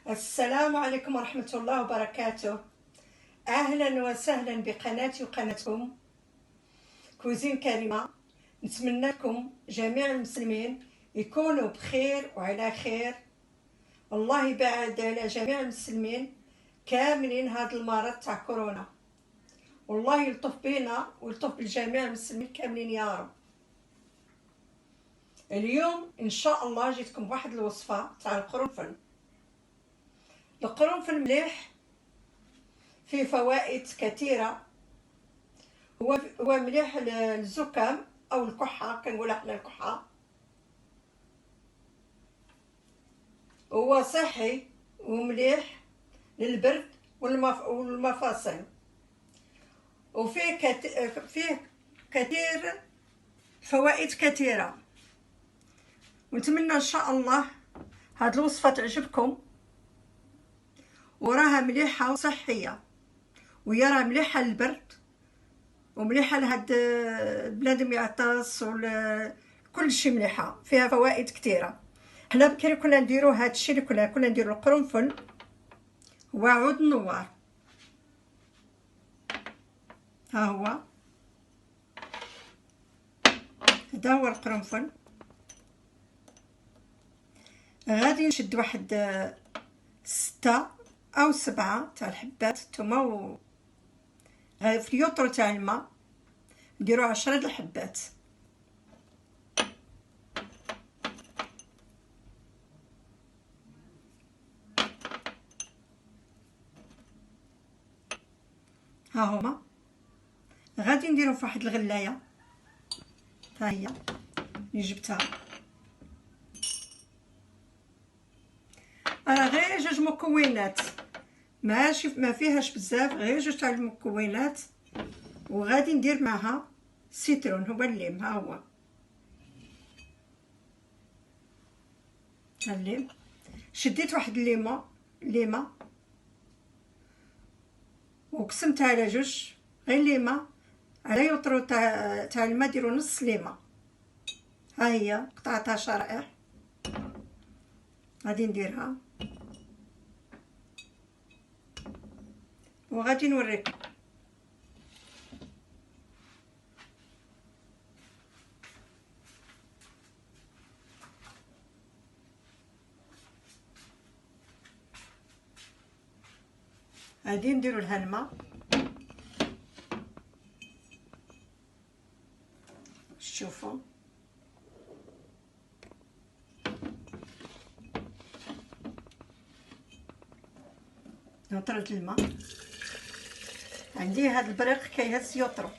السلام عليكم ورحمة الله وبركاته. أهلا وسهلا بقناتي وقناتكم كوزين كريمة. نتمنى لكم جميع المسلمين يكونوا بخير وعلى خير. الله يبعد على جميع المسلمين كاملين هذا المرض تاع كورونا، والله يلطف بينا ويلطف بالجميع المسلمين كاملين يا رب. اليوم إن شاء الله جيتكم بواحد الوصفة تاع القرنفل. القرنفل مليح، فيه فوائد كثيرة. هو مليح للزكام او الكحة، كنقولها حنا الكحة. هو صحي ومليح للبرد والمفاصل، وفيه فيه كثير فوائد كثيرة. ونتمنى ان شاء الله هاد الوصفة تعجبكم، وراها مليحة وصحية، وهي راه مليحة للبرد ومليحة لهاد بنادم يعطس كل شيء مليحة، فيها فوائد كثيرة. حنا بكري كنا نديرو هاد الشيء اللي كنا نديرو القرنفل، هو عود النوار. ها هو هذا هو القرنفل. غادي نشد واحد 6 أو 7 تاع الحبات الثومة، في اليوطرو تاع الماء نديرو 10 د الحبات. ها هما غادي نديرو في واحد الغلايه، ها هي اللي جبتها. انا غير 2 مكونات، ماشي ما فيهاش بزاف، غير 2 تاع المكونات. وغادي ندير معها سيترون، هو الليم. ها هو الليم. شديت واحد ليمه وقسمتها على 2، غير ليمه على يطرو تاع الماء، ديروا نص ليمه. ها هي قطعتها شرائح، غادي نديرها وغادي نوريكم. غادي نديرو لها الماء، شوفوا نطرد الماء. عندي هاد البريق كيهز يطرو.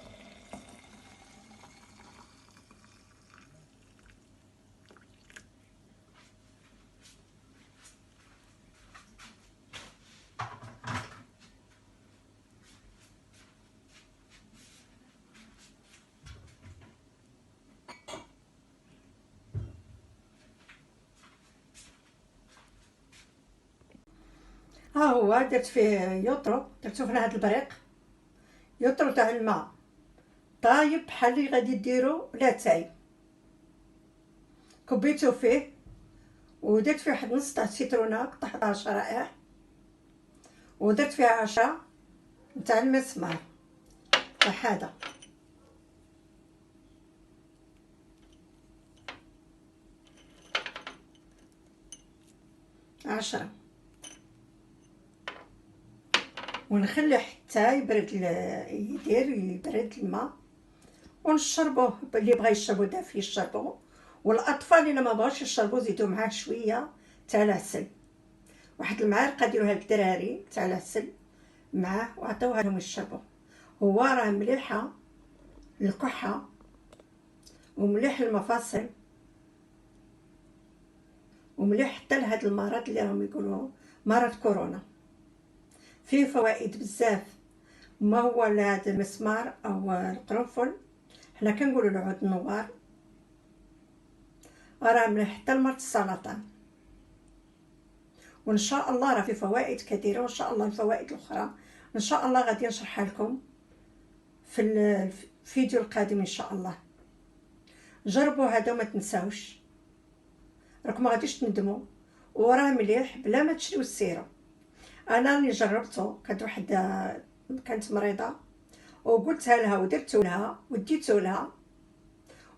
ها هو درت فيه يطرو، درتو في هاد البريق يطرو تاع الماء طايب، بحال اللي غادي ديرو لاتاي. كبيتو فيه ودرت فيه واحد نص تاع السيترونه، قطعتها شرائح، ودرت فيها 10 نتاع المسمار وحده. 10 ونخلي حتى يبرد يبرد الماء ونشربوه. اللي بغى يشربو دافي يشربوه، والاطفال اللي ما بغاوش يشربوا زيدوا معاه شويه تاع العسل، واحد المعلقه ديروها للدراري تاع العسل معاه وعطيوها لهم يشربوا. هو راه مليحه للكحه ومليح للمفاصل ومليح حتى لهاد المرض اللي راهم يقولوا مرض كورونا. فيه فوائد بزاف. ما هو هذا المسمار او القرنفل حنا كنقولوا له عود النوار، راه مليح حتى لمرض السرطان. وان شاء الله راه فيه فوائد كثيره، وان شاء الله الفوائد الاخرى ان شاء الله غادي نشرحها لكم في الفيديو القادم ان شاء الله. جربوا هذا وما تنساوش، راكم ما غاديش تندموا. وراه مليح بلا ما تشريو السيرم. انا راني جربته، كانت وحده كانت مريضه وقلتها لها ودرته لها وديته لها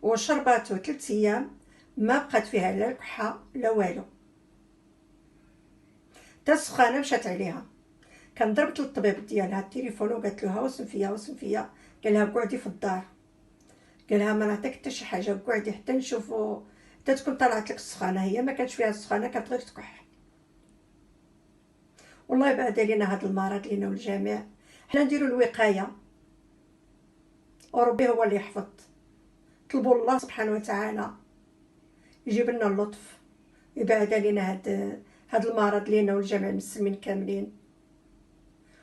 وشربته 3 ايام، ما بقات فيها لا الكحه لا والو، تا السخانه مشات عليها. كان ضربت للطبيب ديالها التليفون وقالت له وسم فيا وسم فيا، قال لها قعدي في الدار، قال لها ما نعطيك حتى شي حاجه، قعدي حتى نشوفوا حتى تكون طلعت لك السخانه. هي ما كانش فيها السخانه، كانت غير تكح. والله بعد علينا هاد المرض لينا والجميع، حنا نديرو الوقايه وربي هو اللي يحفظ. طلبوا الله سبحانه وتعالى يجيب لنا اللطف، يبعد علينا هاد المرض لينا والجميع المسلمين كاملين،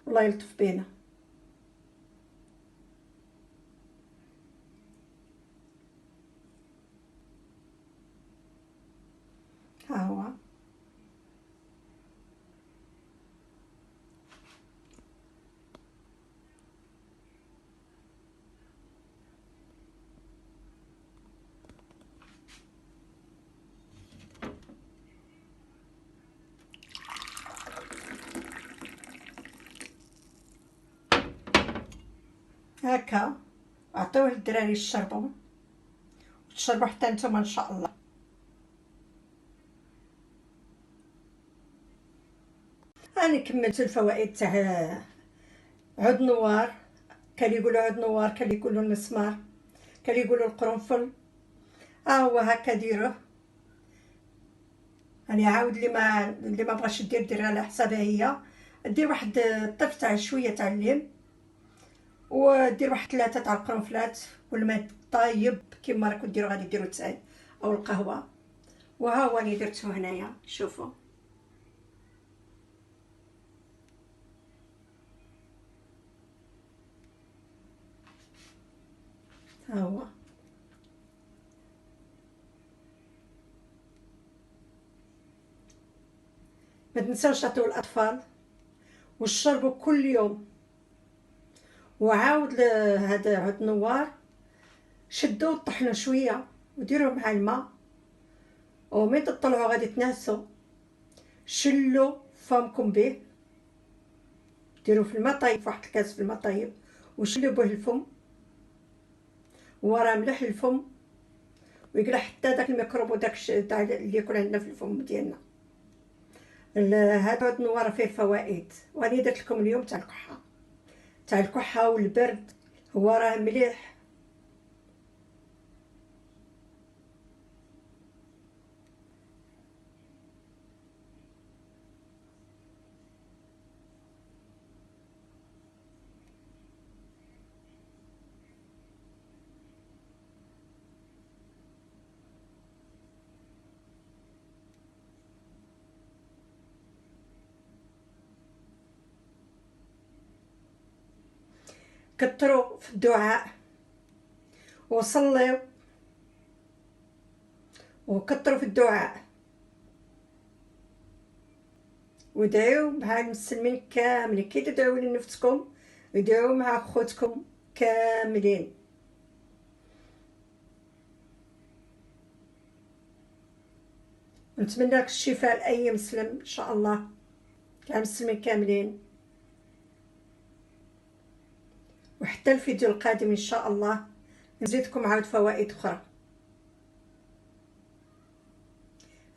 والله يلطف بينا. ها هو هكا، عطيوه للدراري يشربوا وتشربوا حتى نتوما ان شاء الله. انا كملت الفوائد تاع عود نوار، كان يقولوا عود نوار، كان يقولوا المسمار، كان يقولوا القرنفل. ها هو هكا ديروه. يعني عاود اللي ما بغاش دير على حسابها هي، دير واحد الطرف تاع شويه تاع الليم، ودير واحد 3 تاع القرنفلات والماء طايب كيما راكم ديروا غادي ديروا التاي او القهوه. وها هو راني درتو هنايا، شوفوا ها هو. ما تنساوش تعطيو الاطفال وشربوا كل يوم. وعاود هذا عود نوار شدوه وطحنوا شويه وديروه مع الماء، ومن تطلعوا غادي تنعسوا شلوا فمكم به، ديروا في الماء طايب، في واحد الكاس في الماء طايب وشلوا به الفم، وراه ملح الفم ويقلع حتى داك الميكروب وداك تاع اللي يكون عندنا في الفم ديالنا. هذا عود نوار فيه فوائد، واني درت لكم اليوم تاع الكحه، تاع الكحه والبرد، هو راه مليح. كثروا في الدعاء وصليوا، وكثروا في الدعاء ودعيو مع المسلمين كاملين، كي تدعيو لنفسكم ادعيو مع خوتكم كاملين. نتمنى لك الشفاء لاي مسلم ان شاء الله، كاع المسلمين كاملين. وحتى الفيديو القادم ان شاء الله نزيدكم عاود فوائد اخرى.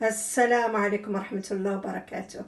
السلام عليكم ورحمه الله وبركاته.